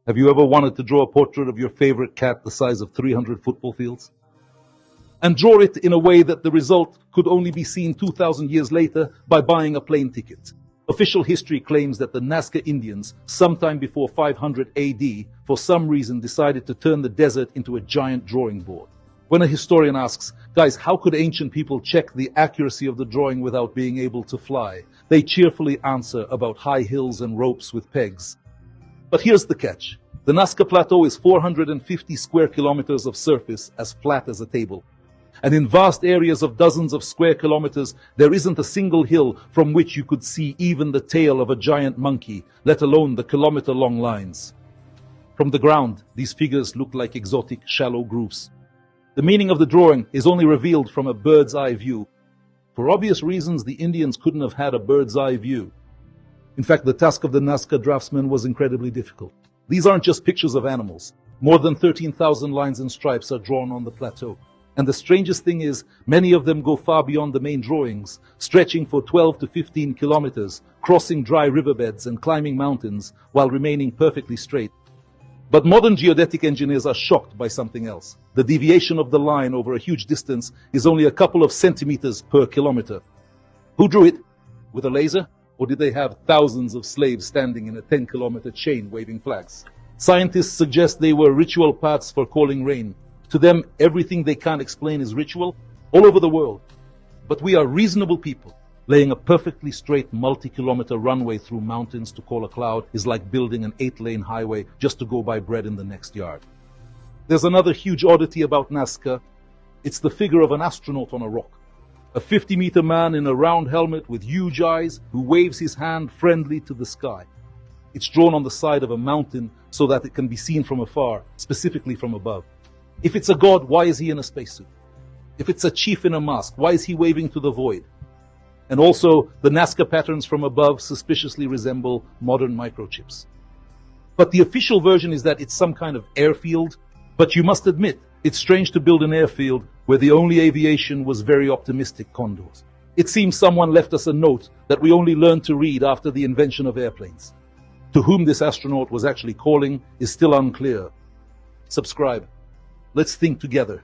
Have you ever wanted to draw a portrait of your favorite cat the size of 300 football fields? And draw it in a way that the result could only be seen 2,000 years later by buying a plane ticket. Official history claims that the Nazca Indians, sometime before 500 AD, for some reason decided to turn the desert into a giant drawing board. When a historian asks, guys, how could ancient people check the accuracy of the drawing without being able to fly? They cheerfully answer about high hills and ropes with pegs. But here's the catch. The Nazca Plateau is 450 square kilometers of surface as flat as a table. And in vast areas of dozens of square kilometers, there isn't a single hill from which you could see even the tail of a giant monkey, let alone the kilometer-long lines. From the ground, these figures look like exotic, shallow grooves. The meaning of the drawing is only revealed from a bird's-eye view. For obvious reasons, the Indians couldn't have had a bird's-eye view. In fact, the task of the Nazca draftsman was incredibly difficult. These aren't just pictures of animals. More than 13,000 lines and stripes are drawn on the plateau. And the strangest thing is, many of them go far beyond the main drawings, stretching for 12 to 15 kilometers, crossing dry riverbeds and climbing mountains while remaining perfectly straight. But modern geodetic engineers are shocked by something else. The deviation of the line over a huge distance is only a couple of centimeters per kilometer. Who drew it? With a laser? Or did they have thousands of slaves standing in a 10-kilometer chain waving flags? Scientists suggest they were ritual paths for calling rain. To them, everything they can't explain is ritual all over the world. But we are reasonable people. Laying a perfectly straight multi-kilometer runway through mountains to call a cloud is like building an 8-lane highway just to go buy bread in the next yard. There's another huge oddity about Nazca. It's the figure of an astronaut on a rock. A 50-meter man in a round helmet with huge eyes who waves his hand friendly to the sky. It's drawn on the side of a mountain so that it can be seen from afar, specifically from above. If it's a god, why is he in a spacesuit? If it's a chief in a mask, why is he waving to the void? And also, the Nazca patterns from above suspiciously resemble modern microchips. But the official version is that it's some kind of airfield. But you must admit, it's strange to build an airfield where the only aviation was very optimistic condors. It seems someone left us a note that we only learned to read after the invention of airplanes. To whom this astronaut was actually calling is still unclear. Subscribe. Let's think together.